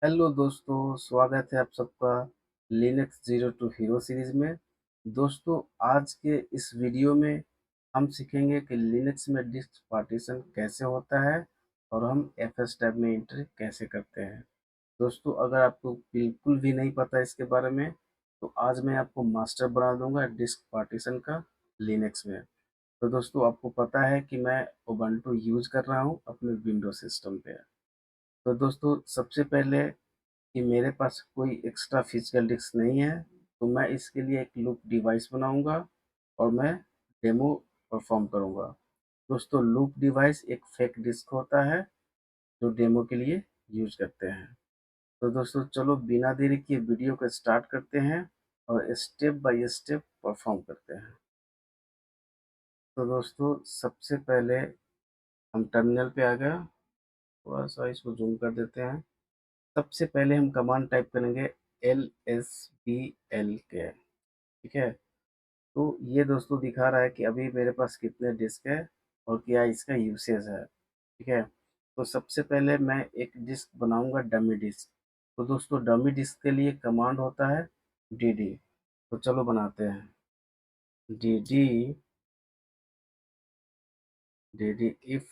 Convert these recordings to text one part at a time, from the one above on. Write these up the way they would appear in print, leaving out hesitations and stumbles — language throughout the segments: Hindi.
हेलो दोस्तों, स्वागत है आप सबका Linux zero to hero series में। दोस्तों, आज के इस वीडियो में हम सीखेंगे कि लिनक्स में डिस्क पार्टीशन कैसे होता है और हम एफएस टैब में एंट्री कैसे करते हैं। दोस्तों, अगर आपको बिल्कुल भी नहीं पता इसके बारे में, तो आज मैं आपको मास्टर बना दूंगा डिस्क पार्टीशन का लिनक्स में। तो दोस्तों, आपको पता है कि मैं उबंटू यूज़ कर रहा हूँ अपने विंडो सिस्टम पे। तो दोस्तों, सबसे पहले कि मेरे पास कोई एक्स्ट्रा फिजिकल डिस्क नहीं है, तो मैं इसके लिए एक लूप डिवाइस बनाऊंगा और मैं डेमो परफॉर्म करूंगा। दोस्तों, लूप डिवाइस एक फेक डिस्क होता है जो डेमो के लिए यूज करते हैं। तो दोस्तों, चलो बिना देरी किए वीडियो को स्टार्ट करते हैं और स्टेप बाय स्टेप परफॉर्म करते हैं। तो दोस्तों, सबसे पहले हम टर्मिनल पे आ गए। थोड़ा सा इसको जूम कर देते हैं। सबसे पहले हम कमांड टाइप करेंगे LSBLK। ठीक है। तो ये दोस्तों दिखा रहा है कि अभी मेरे पास कितने डिस्क है और क्या इसका यूसेज है। ठीक है। तो सबसे पहले मैं एक डिस्क बनाऊंगा डमी डिस्क। तो दोस्तों, डमी डिस्क के लिए कमांड होता है dd। तो चलो बनाते हैं dd dd if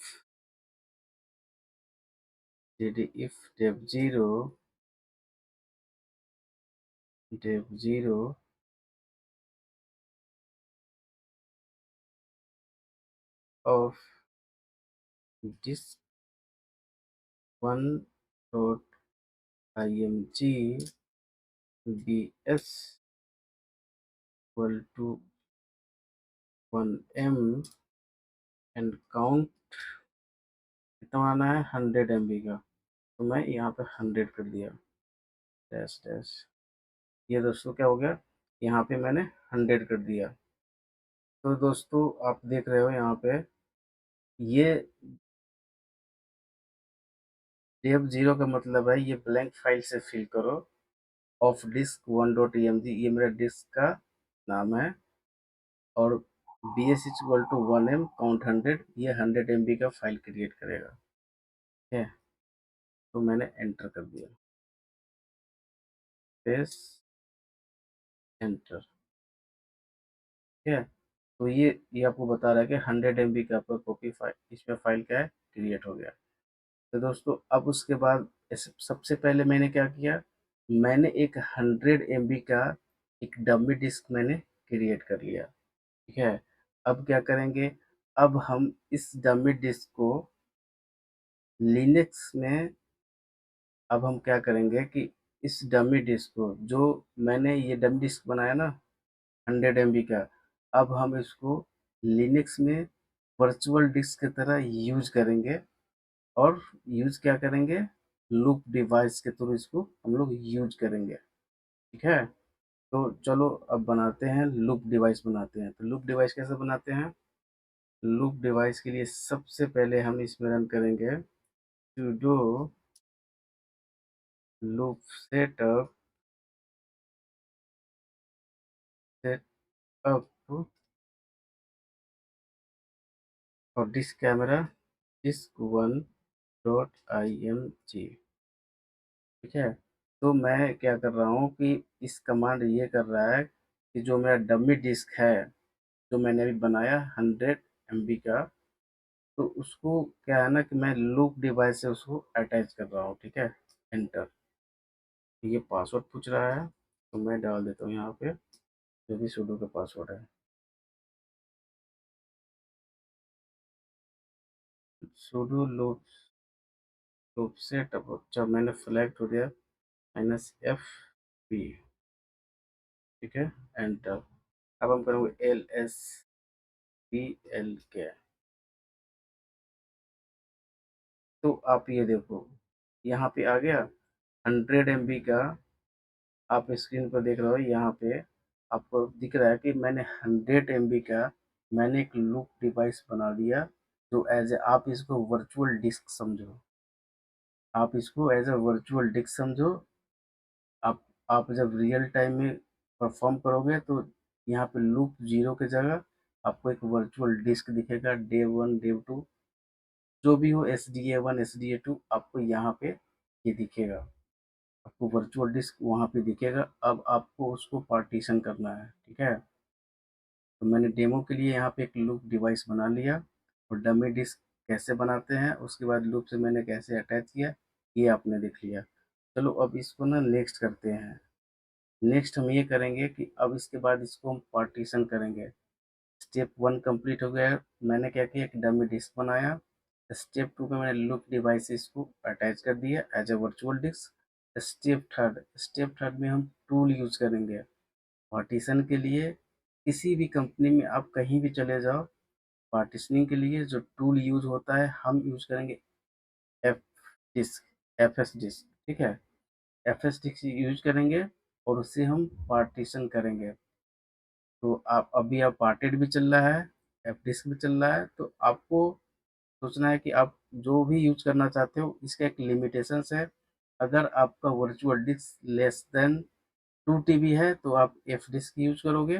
dev0 of disk 1.img bs equal to 1m and count कितना आना है 100 MB का। तो मैं यहाँ पे 100 कर दिया डैश डैश। ये दोस्तों क्या हो गया, यहाँ पे मैंने 100 कर दिया। तो दोस्तों, आप देख रहे हो यहाँ पे ये डेव जीरो का मतलब है ये ब्लैंक फाइल से फिल करो ऑफ डिस्क 1.emg। ये मेरा डिस्क का नाम है और B S equal to 1m count 100। ये 100 MB का फाइल क्रिएट करेगा। ठीक है। तो मैंने एंटर कर दिया, प्रेस एंटर। ठीक है। तो ये आपको बता रहा है कि 100 MB का आपका कॉपी फाइल इसमें फाइल क्या है क्रिएट हो गया। तो दोस्तों, अब उसके बाद सबसे पहले मैंने क्या किया, मैंने एक 100 MB का एक डमी डिस्क मैंने क्रिएट कर लिया। ठीक है। अब क्या करेंगे, अब हम इस डमी डिस्क को लिनक्स में, अब हम क्या करेंगे कि इस डमी डिस्क को जो मैंने ये डमी डिस्क बनाया ना 100 MB का, अब हम इसको लिनक्स में वर्चुअल डिस्क की तरह यूज करेंगे। और यूज क्या करेंगे, लूप डिवाइस के थ्रू इसको हम लोग यूज करेंगे। ठीक है। तो चलो अब बनाते हैं लूप डिवाइस बनाते हैं। तो लूप डिवाइस कैसे बनाते हैं, लूप डिवाइस के लिए सबसे पहले हम इसमें रन करेंगे sudo लूप सेटअप और डिस्क कैमरा डिस्क 1.img। ठीक है। तो मैं क्या कर रहा हूँ कि इस कमांड ये कर रहा है कि जो मेरा डमी डिस्क है जो मैंने अभी बनाया 100 MB का, तो उसको क्या है ना कि मैं लूप डिवाइस से उसको अटैच कर रहा हूँ। ठीक है। एंटर। ये पासवर्ड पूछ रहा है तो मैं डाल देता हूँ यहाँ पे जो भी सूडो का पासवर्ड है, सूडो लूप सेटअप। अच्छा, मैंने सेलेक्ट हो गया -F p। ठीक है। एंटर। अब हम करेंगे LSBLK। तो आप ये देखो यहाँ पे आ गया 100 MB का। आप स्क्रीन पर देख रहे हो यहाँ पे आपको दिख रहा है कि मैंने 100 MB का मैंने एक लूप डिवाइस बना दिया। तो एज ए आप इसको वर्चुअल डिस्क समझो, आप इसको एज ए वर्चुअल डिस्क समझो। आप जब रियल टाइम में परफॉर्म करोगे तो यहाँ पे लूप जीरो की जगह आपको एक वर्चुअल डिस्क दिखेगा, डे 1 डे 2 जो भी हो, SDA1 SDA2 आपको यहाँ पे ये दिखेगा। आपको वर्चुअल डिस्क वहाँ पे दिखेगा। अब आपको उसको पार्टीशन करना है, ठीक है। तो मैंने डेमो के लिए यहाँ पे एक लूप डिवाइस बना लिया, और डमी डिस्क कैसे बनाते हैं, उसके बाद लूप से मैंने कैसे अटैच किया, ये आपने देख लिया। चलो अब इसको ना नेक्स्ट करते हैं। नेक्स्ट हम ये करेंगे कि अब इसके बाद इसको हम पार्टीशन करेंगे। स्टेप 1 कंप्लीट हो गया है। मैंने क्या किया, एक डमी डिस्क बनाया। स्टेप 2 पे मैंने लूप डिवाइसेस को अटैच कर दिया as a virtual disk. Step third में हम टूल यूज करेंगे पार्टीशन के लिए। किसी भी कंपनी में आप कहीं भी चले जाओ, पार्टीशनिंग के लिए जो टूल यूज होता है हम यूज करेंगे F disk, F S disk, ठीक है। एफ एस डिस्क यूज करेंगे और उससे हम पार्टीशन करेंगे। तो आप अभी आप पार्टेड भी चल रहा है, एफ डिस्क भी चल रहा है, तो आपको सोचना है कि आप जो भी यूज करना चाहते हो इसका एक लिमिटेशंस है। अगर आपका virtual disc less than 2 TB है तो आप एफ डिस्क यूज करोगे,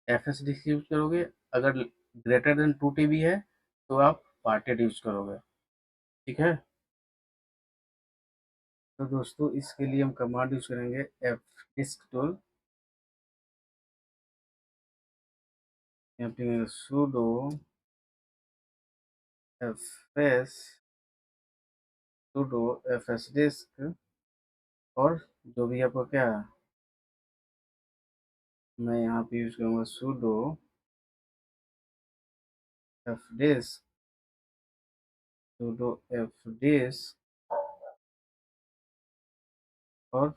एफ एस डिस्क यूज करोगे। अगर ग्रेटर देन 2 TB है तो आप पार्टेड यूज करोगे, ठीक है। तो दोस्तों इसके लिए हम कमांड यूज करेंगे एफ डिस्क टूल। यहाँ पे sudo fs sudo fs disk, और जो भी आपको क्या, मैं यहाँ पे यूज करूँगा sudo fdisk, sudo fdisk, और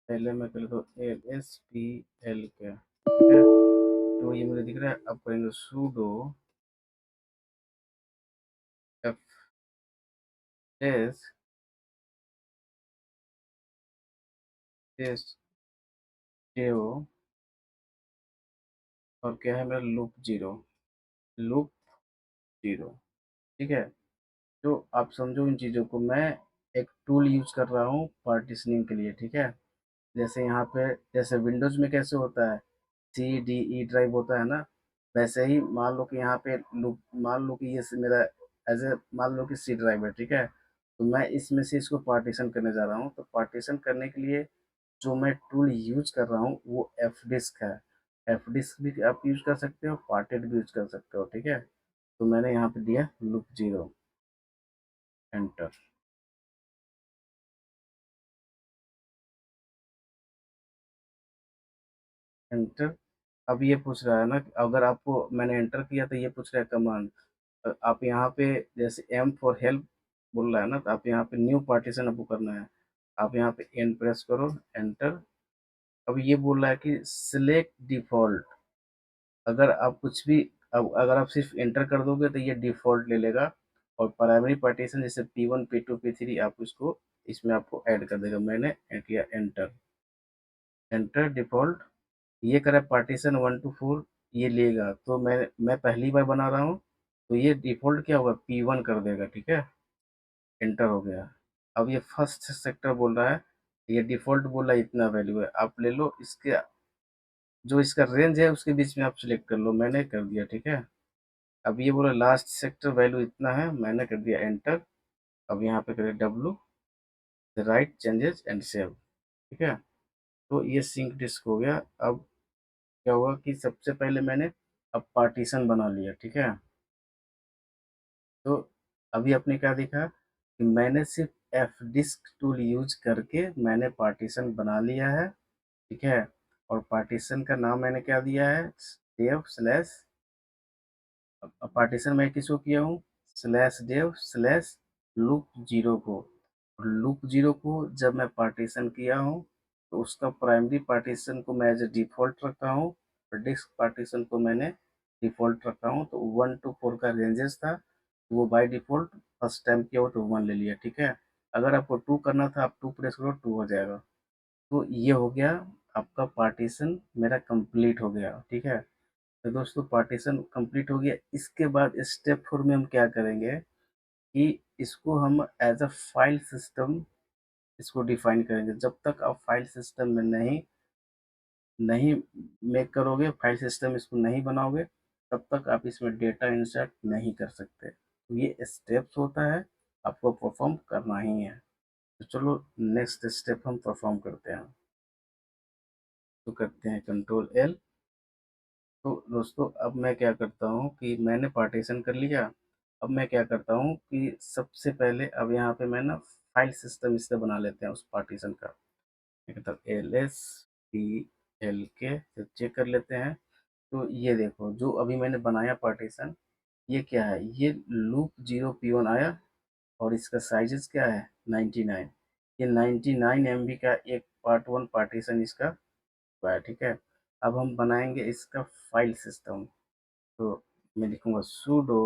पहले मैं कर लेता हूँ lspl का, ठीक है। तो ये मुझे दिख रहा है। अब करेंगे sudo fdisk deo, और क्या है मेरा लूप जीरो, ठीक है। तो आप समझो इन चीज़ों को। मैं एक टूल यूज कर रहा हूँ पार्टीशनिंग के लिए, ठीक है। जैसे यहाँ पे जैसे विंडोज में कैसे होता है, CDE ड्राइव होता है ना, वैसे ही मान लो कि यहाँ पे लूप, मान लो कि ये मेरा एज ए मान लो कि C ड्राइव है, ठीक है। तो मैं इसमें से इसको पार्टीशन करने जा रहा हूँ। तो पार्टीशन करने के लिए जो मैं टूल यूज कर रहा हूँ वो एफ डिस्क है। एफ डिस्क भी आप यूज कर सकते हो, पार्टेड भी यूज कर सकते हो, ठीक है। तो मैंने यहाँ पे दिया लूप 0, एंटर, एंटर। अब ये पूछ रहा है ना कि अगर आपको मैंने एंटर किया तो ये पूछ रहा है कमांड। आप यहाँ पे जैसे एम फॉर हेल्प बोल रहा है ना, तो आप यहाँ पे न्यू पार्टीशन आपको करना है। आप यहाँ पे एन प्रेस करो, एंटर। अब ये बोल रहा है कि सिलेक्ट डिफॉल्ट। अगर आप कुछ भी, अब अगर आप सिर्फ एंटर कर दोगे तो ये डिफॉल्ट ले लेगा, और प्राइमरी पार्टीशन जैसे P1 P2 P3 आप इसको इसमें आपको ऐड कर देगा। मैंने किया एंटर, एंटर डिफॉल्ट। ये करें पार्टीशन 1 to 4, ये लेगा। तो मैं पहली बार बना रहा हूँ तो ये डिफॉल्ट क्या होगा, P1 कर देगा, ठीक है। एंटर हो गया। अब ये फर्स्ट सेक्टर बोल रहा है, ये डिफॉल्ट बोल रहा है इतना वैल्यू है, आप ले लो। इसके जो इसका रेंज है उसके बीच में आप सिलेक्ट कर लो, मैंने कर दिया, ठीक है। अब ये बोला लास्ट सेक्टर वैल्यू इतना है, मैंने कर दिया एंटर। अब यहाँ पे करें W, right changes and save, ठीक है। तो ये सिंक डिस्क हो गया। अब क्या हुआ कि सबसे पहले मैंने अब पार्टीशन बना लिया, ठीक है। तो अभी आपने क्या देखा कि मैंने सिर्फ एफ डिस्क टूल यूज करके मैंने पार्टीशन बना लिया है, ठीक है। और पार्टीशन का नाम मैंने क्या दिया है, डेव स्लैश, पार्टीशन मैं किसको किया हूँ, /dev/ लूप 0 को। लूप 0 को जब मैं पार्टीशन किया हूँ तो उसका प्राइमरी पार्टीशन को मैं एज ए डिफॉल्ट रखा हूँ, और डिस्क पार्टीशन को मैंने डिफॉल्ट रखा हूँ। तो 1 to 4 का रेंजेस था, तो वो बाय डिफॉल्ट फर्स्ट टाइम किया हो तो 1 ले लिया, ठीक है। अगर आपको 2 करना था आप 2 प्रेस करो, 2 हो जाएगा। तो ये हो गया आपका पार्टीशन, मेरा कंप्लीट हो गया, ठीक है। तो दोस्तों पार्टीशन कंप्लीट हो गया। इसके बाद स्टेप 4 में हम क्या करेंगे कि इसको हम एज अ फाइल सिस्टम इसको डिफाइन करेंगे। जब तक आप फाइल सिस्टम में नहीं नहीं मेक करोगे, फाइल सिस्टम इसको नहीं बनाओगे, तब तक आप इसमें डेटा इंसर्ट नहीं कर सकते। तो ये स्टेप्स होता है, आपको परफॉर्म करना ही है। तो चलो नेक्स्ट स्टेप हम परफॉर्म करते हैं। तो करते हैं कंट्रोल एल। तो दोस्तों अब मैं क्या करता हूँ कि मैंने पार्टीशन कर लिया। अब मैं क्या करता हूँ कि सबसे पहले अब यहाँ पे मैं ना फाइल सिस्टम इससे बना लेते हैं उस पार्टीशन का। मैं कहता हूँ एल एस पी एल के, तो चेक कर लेते हैं। तो ये देखो जो अभी मैंने बनाया पार्टीशन, ये क्या है, ये लूप 0 P1 आया और इसका साइजेस क्या है 99। ये 99 MB का एक पार्ट 1 पार्टीशन इसका हुआ है, ठीक है। अब हम बनाएंगे इसका फाइल सिस्टम। तो मैं लिखूंगा sudo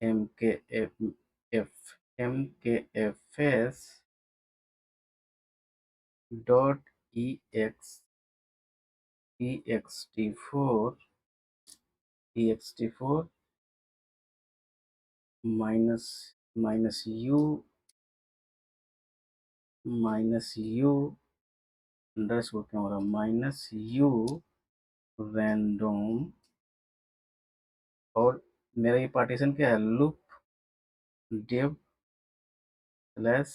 mkf dot ext4 minus minus you underscore क्या हो रहा, -u रैंडम। और मेरा ये पार्टीशन क्या है, loop dev plus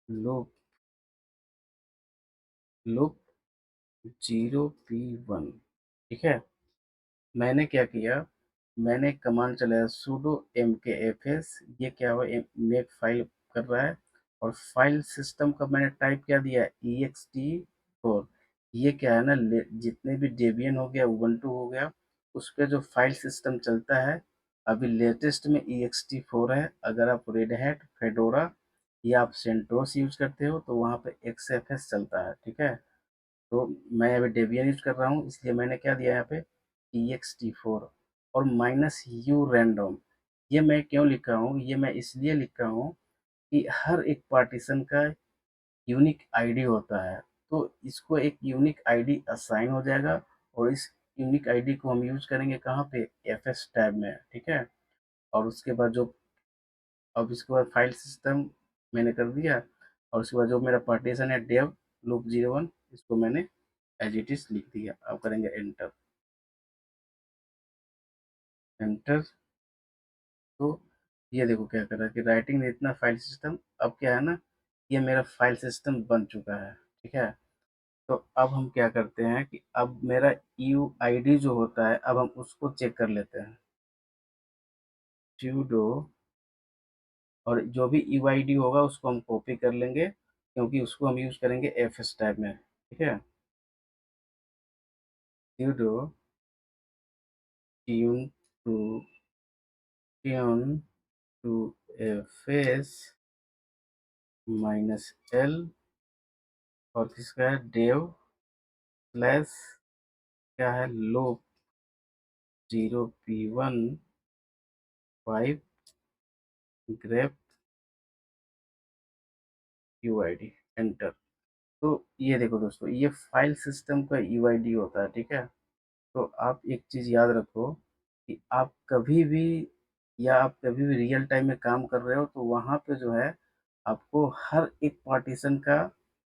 loop loop 0 P1, ठीक है। मैंने क्या किया, मैंने कमांड चलाया sudo mkfs, ये क्या हुआ, मेक फाइल कर रहा है। और फाइल सिस्टम का मैंने टाइप क्या दिया, ext4। ये क्या है ना, जितने भी डेबियन हो गया, उबंटू हो गया, उस पे जो फाइल सिस्टम चलता है अभी लेटेस्ट में ext4 है। अगर आप रेड हैट, फेडोरा या आप सेंटोस यूज करते हो तो वहाँ पे XFS चलता है, ठीक है। तो मैं अभी डेबियन यूज कर रहा हूँ, इसलिए मैंने क्या दिया यहाँ पे ext4 और -u रैंडम। ये मैं क्यों लिख रहा हूँ, ये मैं इसलिए लिख रहा हूँ कि हर एक पार्टीशन का यूनिक आईडी होता है। तो इसको एक यूनिक आईडी असाइन हो जाएगा और इस यूनिक आईडी को हम यूज करेंगे कहाँ पे, एफएस टैब में, ठीक है। और उसके बाद जो, अब इसके बाद फाइल सिस्टम मैंने कर दिया और उसके बाद जो मेरा पार्टीशन है डेव लूप 01, इसको मैंने एज इट इज लिख दिया। अब करेंगे एंटर। एंटर। तो ये देखो क्या कर रहा है कि राइटिंग इतना फाइल सिस्टम। अब क्या है ना, ये मेरा फाइल सिस्टम बन चुका है, ठीक है। तो अब हम क्या करते हैं कि अब मेरा यू आई डी जो होता है, अब हम उसको चेक कर लेते हैं। sudo, और जो भी यू आई डी होगा उसको हम कॉपी कर लेंगे क्योंकि उसको हम यूज करेंगे एफ एस टाइप में, ठीक है। sudo tune to tune to a face -l और किसका है डेव प्लस क्या है loop 0 P1 5 grep UID, enter. तो ये देखो दोस्तों, ये फाइल सिस्टम का यूआईडी होता है, ठीक है। तो आप एक चीज़ याद रखो कि आप कभी भी, या आप कभी भी रियल टाइम में काम कर रहे हो तो वहाँ पे जो है आपको हर एक पार्टीशन का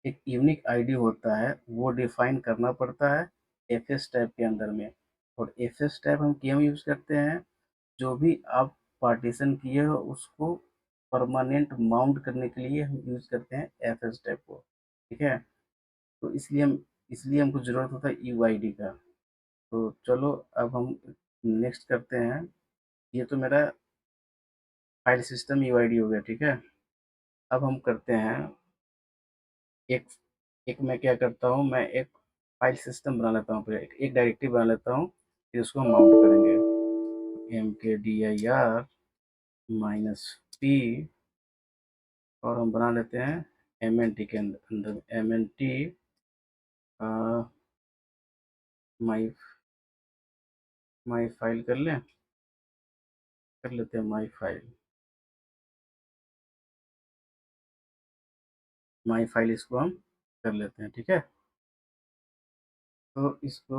एक यूनिक आईडी होता है, वो डिफाइन करना पड़ता है एफएस टैब के अंदर में। और एफएस टैब हम क्यों यूज़ करते हैं, जो भी आप पार्टीशन किए हो उसको परमानेंट माउंट करने के लिए हम यूज़ करते हैं एफएस टैब को, ठीक है। तो इसलिए हमको ज़रूरत होता है यूआईडी का। तो चलो अब हम नेक्स्ट करते हैं। ये तो मेरा फाइल सिस्टम यूआईडी हो गया, ठीक है। अब हम करते हैं एक एक मैं क्या करता हूँ, मैं एक फाइल सिस्टम बना लेता हूँ, फिर एक डायरेक्टरी बना लेता हूँ, फिर उसको हम माउंट करेंगे। mkdir -p, और हम बना लेते हैं mnt के अंदर mnt माई माई फाइल कर लेते हैं माई फाइल इसको हम कर लेते हैं, ठीक है। तो इसको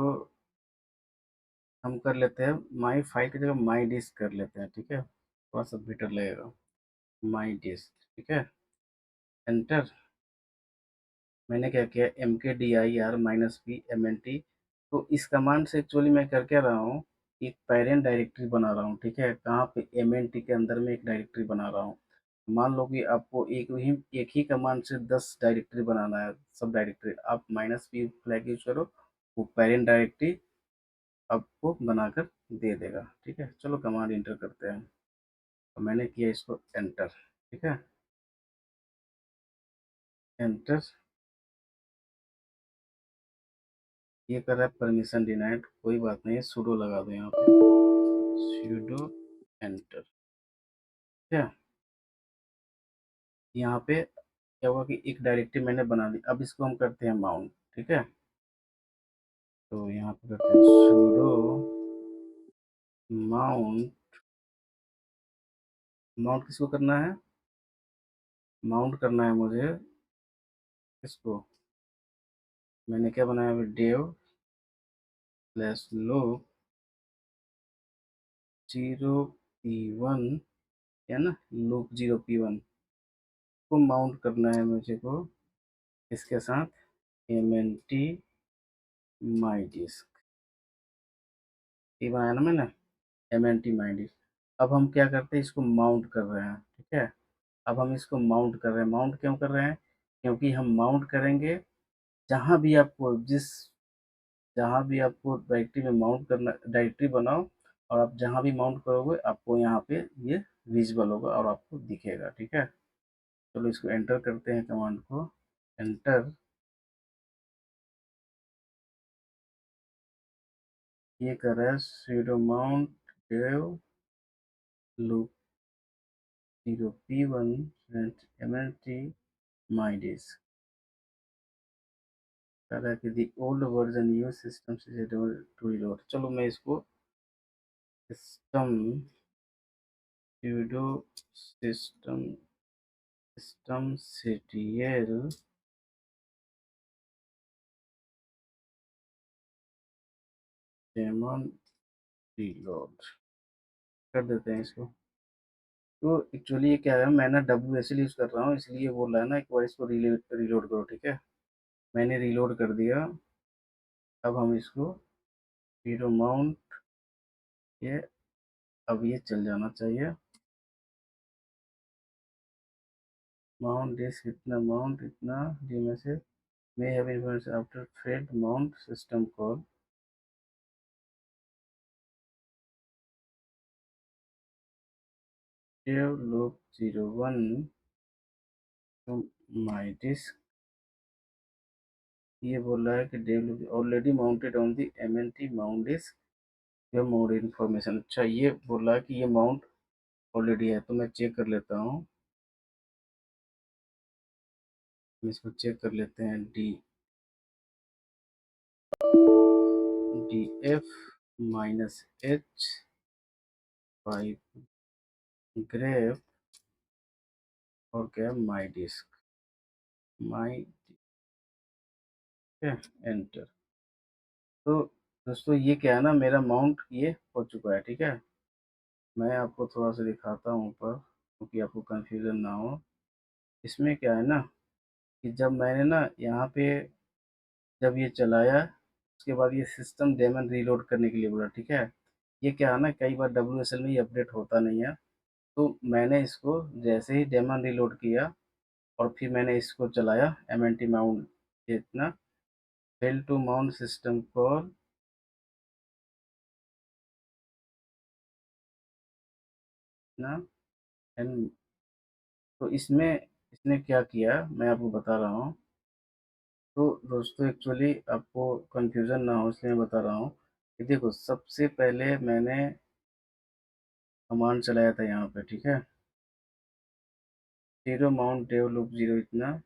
हम कर लेते हैं माई फाइल की जगह माई डिस्क कर लेते हैं, ठीक है, थोड़ा सा बेटर लगेगा। माई डिस्क, ठीक है, एंटर। मैंने क्या किया, mkdir -p तो इस कमांड से एक्चुअली मैं कर क्या रहा हूँ, एक पेरेंट डायरेक्टरी बना रहा हूँ, ठीक है। कहाँ पे, mnt के अंदर में एक डायरेक्टरी बना रहा हूँ। मान लो कि आपको एक ही कमांड से 10 डायरेक्टरी बनाना है, सब डायरेक्टरी आप -p फ्लैग यूज करो, वो पेरेंट डायरेक्टरी आपको बनाकर दे देगा। ठीक है, चलो कमांड इंटर करते हैं। तो मैंने किया इसको एंटर। ठीक है, एंटर। ये कर रहा है परमिशन डिनाइड, कोई बात नहीं है, सुडो लगा दो यहाँ पे, सुडो एंटर। क्या यहाँ पे क्या हुआ कि एक डायरेक्टरी मैंने बना ली, अब इसको हम करते हैं माउंट। ठीक है, तो यहाँ पे करते हैं सुडो माउंट। माउंट किसको करना है? माउंट करना है मुझे इसको। मैंने क्या बनाया अभी, डेव स्लैश लूप 0p1, है ना, लूप 0p1 को माउंट करना है मुझे को इसके साथ mnt माई डिस्क। ये बनाया ना मैंने, mnt माई डिस्क। अब हम क्या करते हैं, इसको माउंट कर रहे हैं। ठीक है, अब हम इसको माउंट कर रहे हैं। माउंट क्यों कर रहे हैं? क्योंकि हम माउंट करेंगे जहाँ भी आपको जहाँ भी आपको डायरेक्टरी में माउंट करना, डायरेक्टरी बनाओ और आप जहाँ भी माउंट करोगे आपको यहाँ पे ये विजिबल होगा और आपको दिखेगा। ठीक है, चलो इसको एंटर करते हैं, कमांड को एंटर। ये कर रहा है sudo mount dev loop 0p1 and mnt my disk। कह रहा है कि the old version use system से टू रिलोड। चलो मैं इसको system sudo systemctl daemon reload कर देते हैं इसको। तो एक्चुअली ये क्या है, मैं ना WSL यूज़ कर रहा हूँ, इसलिए बोल रहा है ना एक बार इसको रिलोड करो। ठीक है, मैंने रिलोड कर दिया। अब हम इसको जीरो माउंट, ये अब ये चल जाना चाहिए। माउंट डिस्क इतना, माउंट इतना dmesg may have influence after thread mount system call dev loop 01 to my disk. ये बोल रहा है कि dev loop already mounted on the MNT mount disk, ये माउंट इन्फॉर्मेशन। अच्छा, ये बोल रहा है कि ये माउंट ऑलरेडी है, तो मैं चेक कर लेता हूँ। हम इसको चेक कर लेते हैं, DF -H 5 ग्रेप और क्या, माई डिस्क माई, एंटर। तो दोस्तों ये क्या है ना, मेरा माउंट ये हो चुका है। ठीक है, मैं आपको थोड़ा सा दिखाता हूँ ऊपर, क्योंकि आपको कंफ्यूजन ना हो। इसमें क्या है ना कि जब मैंने ना यहाँ पे जब ये चलाया, उसके बाद ये सिस्टम डेमन रीलोड करने के लिए बोला। ठीक है, ये क्या है ना, कई बार WSL में ये अपडेट होता नहीं है। तो मैंने इसको जैसे ही डेमन रीलोड किया और फिर मैंने इसको चलाया MNT माउंट, इतना fail to mount system call ना एंड। तो इसमें इसने क्या किया मैं आपको बता रहा हूँ। तो दोस्तों एक्चुअली आपको कंफ्यूजन ना हो इसलिए मैं बता रहा हूँ कि देखो, सबसे पहले मैंने कमांड चलाया था यहाँ पे। ठीक है, जीरो माउंट डेव लूप 0 इतना,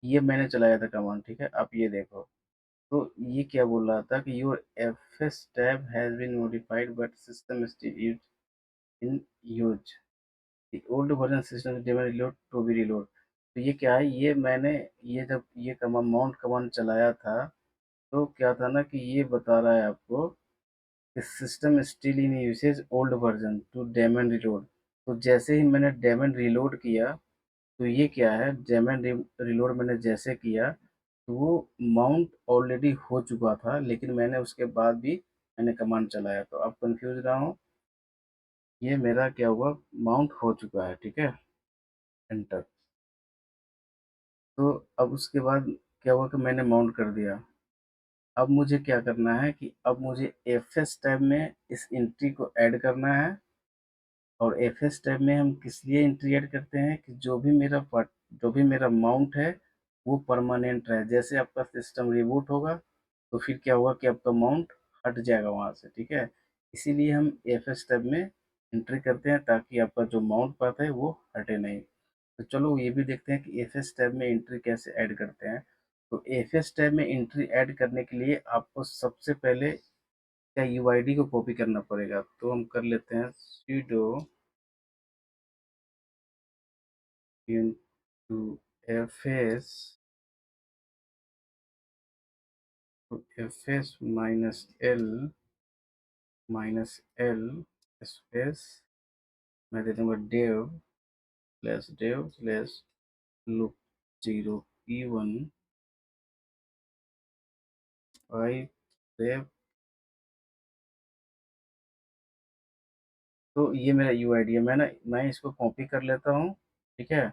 ये मैंने चलाया था कमांड। ठीक है, आप ये देखो, तो ये क्या बोल रहा था कि your FS tab has been modified but system still use in use the old version system daemon reload to be reload. तो ये क्या है, ये मैंने ये जब ये कमांड माउंट कमांड चलाया था, तो क्या था ना कि ये बता रहा है आपको कि system still in usage old version to daemon reload. तो जैसे ही मैंने डेमन रिलोड किया, तो ये क्या है, डेमन रिलोड मैंने जैसे किया तो वो माउंट ऑलरेडी हो चुका था, लेकिन मैंने उसके बाद भी मैंने कमांड चलाया। तो आप कंफ्यूज ना हो, ये मेरा क्या हुआ, माउंट हो चुका है, ठीक है। एंटर। तो अब उसके बाद क्या हुआ कि मैंने माउंट कर दिया। अब मुझे क्या करना है कि अब मुझे एफएस टैब में इस एंट्री को ऐड करना है। और एफएस टैब में हम किस लिए एंट्री ऐड करते हैं कि जो भी मेरा माउंट है वो परमानेंट रहे। जैसे आपका सिस्टम रिबूट होगा तो फिर क्या होगा कि आपका माउंट हट जाएगा वहाँ से, ठीक है। इसीलिए हम एफएस टैब में एंट्री करते हैं ताकि आपका जो माउंट पाथ है वो हटे नहीं। तो चलो ये भी देखते हैं कि एफएस टैब में एंट्री कैसे ऐड करते हैं। तो एफएस टैब में एंट्री ऐड करने के लिए आपको सबसे पहले क्या यूआईडी को कॉपी करना पड़ेगा। तो हम कर लेते हैं sudo into fs, तो fs माइनस l स्पेस, मैं दे दूंगा dev लूप 0 p1 5 dev। तो ये मेरा यूआईडी है। मैं इसको कॉपी कर लेता हूँ, ठीक है।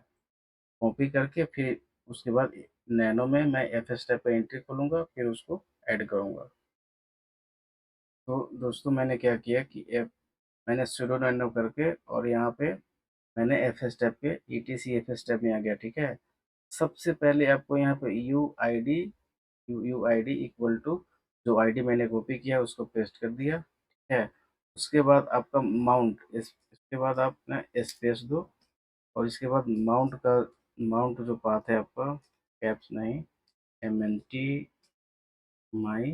कॉपी करके फिर उसके बाद नैनो में मैं एफ एस टाइप का एंट्री खोलूँगा, फिर उसको ऐड करूँगा। तो दोस्तों मैंने क्या किया कि मैंने sudo nano करके और यहाँ पे मैंने एफ एस टैब पे ETC एफ एस टैब में आ गया, ठीक है। सबसे पहले आपको यहाँ पे U I D equal to जो आईडी मैंने कॉपी किया उसको पेस्ट कर दिया, ठीक है। उसके बाद आपका माउंट, इसके बाद आप ना स्पेस दो। और इसके बाद माउंट जो पाथ है आपका, कैप्स नहीं, MNT माई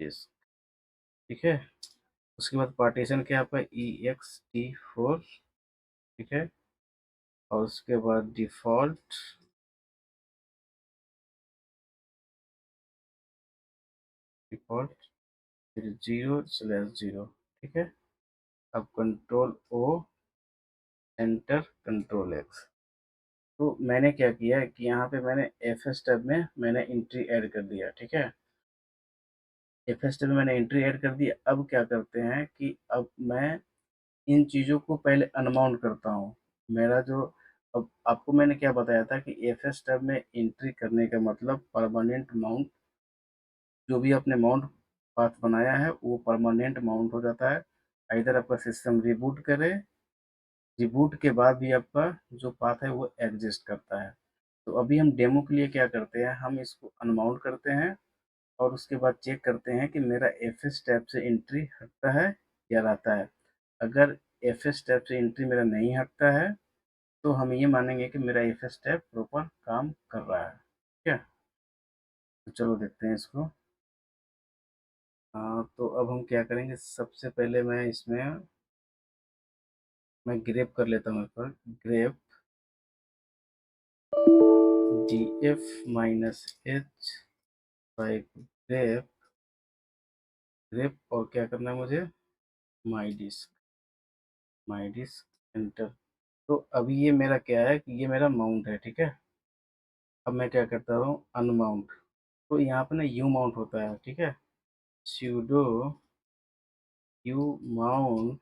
डिस्क, ठीक है। उसके बाद पार्टीशन क्या है आपका ext4, ठीक है। और उसके बाद डिफ़ॉल्ट फिर 0/0, ठीक है। अब control O, enter, control X. तो मैंने क्या किया है कि यहाँ पे मैंने एफ एस टैब में मैंने एंट्री ऐड कर दिया, ठीक है। एफ एस टैब में मैंने एंट्री ऐड कर दिया। अब क्या करते हैं कि अब मैं इन चीज़ों को पहले अनमाउंट करता हूँ। मेरा जो, अब आपको मैंने क्या बताया था कि एफ एस टैब में एंट्री करने का मतलब परमानेंट माउंट, जो भी आपने माउंट पाथ बनाया है वो परमानेंट माउंट हो जाता है। इधर आपका सिस्टम रिबूट करे, रिबूट के बाद भी आपका जो पाथ है वो एग्जिस्ट करता है। तो अभी हम डेमो के लिए क्या करते हैं, हम इसको अनमाउंट करते हैं और उसके बाद चेक करते हैं कि मेरा एफ एस टैब से एंट्री हटता है या रहता है। अगर एफ एस टैब से एंट्री मेरा नहीं हटता है तो हम ये मानेंगे कि मेरा एफ एस टैब प्रॉपर काम कर रहा है, ठीक है। तो चलो देखते हैं इसको। हाँ, तो अब हम क्या करेंगे, सबसे पहले मैं ग्रेप कर लेता हूँ, पर ग्रेप df-h बाई ग्रेप और क्या करना है मुझे, माई डिस्क एंटर। तो अभी ये मेरा क्या है कि ये मेरा माउंट है, ठीक है। अब मैं क्या करता हूँ, अनमाउंट। तो यहाँ पे ना यू माउंट होता है, ठीक है। sudo यू माउंट,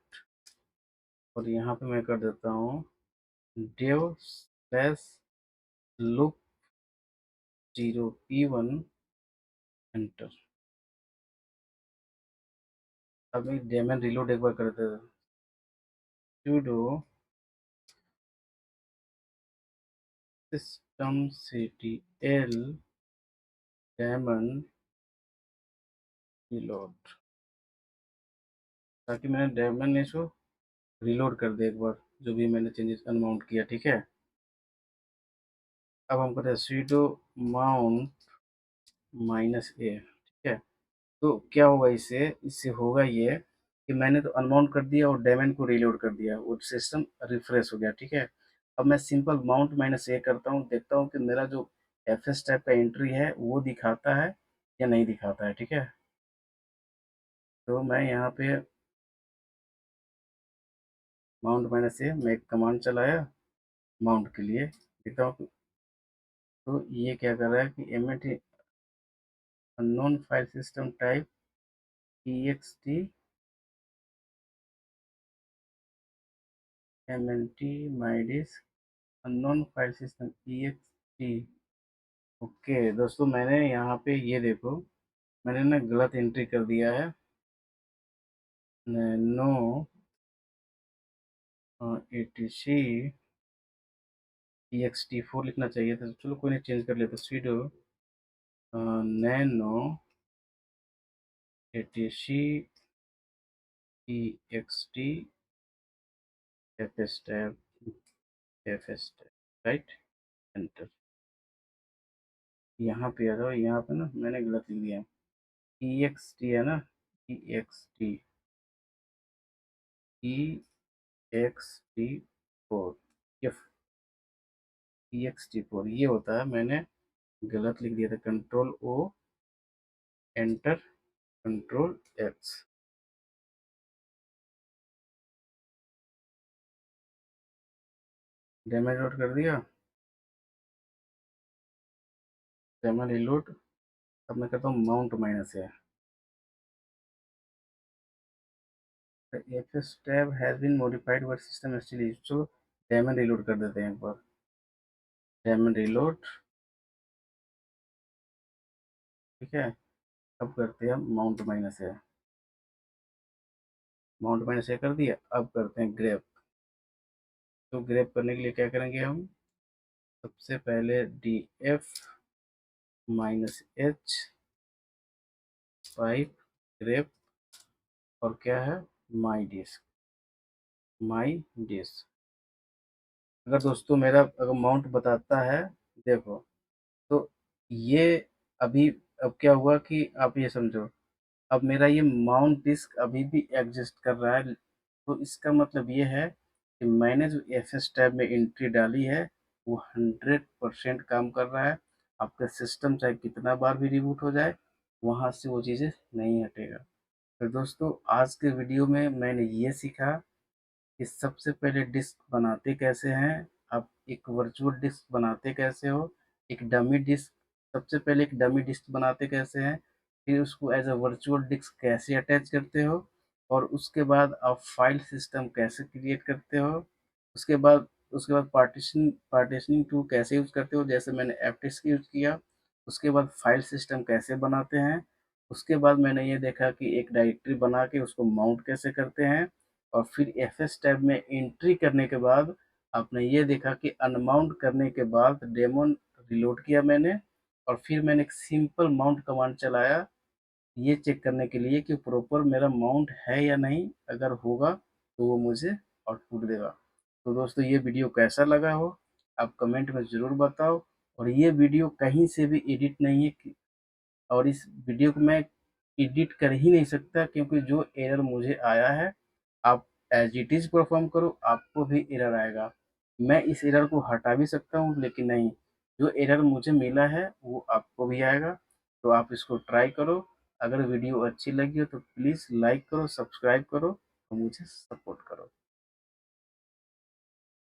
और यहाँ पे मैं कर देता हूँ dev slash loop 0 p1 enter. अब मैं डेमन रिलोड एक बार कर देता हूँ, sudo systemctl daemon रिलोड, ताकि मैंने डेमन इसको रिलोड कर दे एक बार, जो भी मैंने चेंजेस अनमाउंट किया, ठीक है। अब हम करते हैं sudo mount -a, ठीक है। तो क्या होगा, इससे इससे होगा ये कि मैंने तो अनमाउंट कर दिया और डेमन को रिलोड कर दिया, वो सिस्टम रिफ्रेश हो गया, ठीक है। अब मैं सिंपल माउंट -a करता हूँ, देखता हूँ कि मेरा जो एफ एस टाइप का एंट्री है वो दिखाता है या नहीं दिखाता है, ठीक है। तो मैं यहाँ पे माउंट -a मैं एक कमांड चलाया माउंट के लिए, देखता हूँ। तो ये क्या कर रहा है कि MAT unknown file system type txt MNT my disk unknown file system EXT। Okay दोस्तों, मैंने यहाँ पे ये देखो, मैंने ना गलत एंट्री कर दिया है। नो ATC EXT4 लिखना चाहिए था, चलो कोई नहीं, चेंज कर लेते। Sudo nano ATC EXT FS tab right, enter. यहाँ पे आ जाओ, यहाँ पे ना मैंने गलत लिख दिया। EXT है ना, EXT EXT4, ये EXT4 ये होता है, मैंने गलत लिख दिया था। Control O enter, control X। Daemon load कर दिया, डैमेज रिलोड। अब मैं करता हूँ माउंट माइनस है। FS tab has been modified but system still used, तो डैमेज रिलोड कर देते हैं एक बार। डैमेज रिलोड, ठीक है। अब करते हैं माउंट माइनस है। माउंट माइनस है कर दिया। अब करते हैं ग्रैब। तो ग्रैब करने के लिए क्या करेंगे हम, सबसे पहले DF -H पाइप ग्रैब, और क्या है, माई डिस्क। माई डिस्क अगर दोस्तों मेरा अगर माउंट बताता है, देखो, तो ये अभी, अब क्या हुआ कि आप ये समझो, अब मेरा ये माउंट डिस्क अभी भी एग्जिस्ट कर रहा है। तो इसका मतलब ये है कि मैंने जो FS टैब में एंट्री डाली है वो 100% काम कर रहा है। आपका सिस्टम चाहे कितना बार भी रिबूट हो जाए, वहाँ से वो चीज़ें नहीं हटेगा। तो दोस्तों आज के वीडियो में मैंने ये सीखा कि सबसे पहले डिस्क बनाते कैसे हैं, आप एक वर्चुअल डिस्क बनाते कैसे हो, एक डमी डिस्क, सबसे पहले एक डमी डिस्क बनाते कैसे हैं, फिर उसको एज अ वर्चुअल डिस्क कैसे अटैच करते हो, और उसके बाद आप फाइल सिस्टम कैसे क्रिएट करते हो, उसके बाद पार्टीशनिंग टूल कैसे यूज़ करते हो, जैसे मैंने एफडिस्क यूज़ किया। उसके बाद फाइल सिस्टम कैसे बनाते हैं। उसके बाद मैंने ये देखा कि एक डायरेक्टरी बना के उसको माउंट कैसे करते हैं। और फिर FS टैब में एंट्री करने के बाद आपने ये देखा कि अनमाउंट करने के बाद डेमन रिलोड किया मैंने, और फिर मैंने एक सिंपल माउंट कमांड चलाया, ये चेक करने के लिए कि प्रॉपर मेरा माउंट है या नहीं। अगर होगा तो वो मुझे आउटपुट देगा। तो दोस्तों ये वीडियो कैसा लगा हो आप कमेंट में ज़रूर बताओ। और ये वीडियो कहीं से भी एडिट नहीं है, और इस वीडियो को मैं एडिट कर ही नहीं सकता, क्योंकि जो एरर मुझे आया है, आप एज इट इज़ परफॉर्म करो, आपको भी एरर आएगा। मैं इस एरर को हटा भी सकता हूँ, लेकिन नहीं, जो एरर मुझे मिला है वो आपको भी आएगा। तो आप इसको ट्राई करो। अगर वीडियो अच्छी लगी हो तो प्लीज़ लाइक करो, सब्सक्राइब करो और मुझे सपोर्ट करो।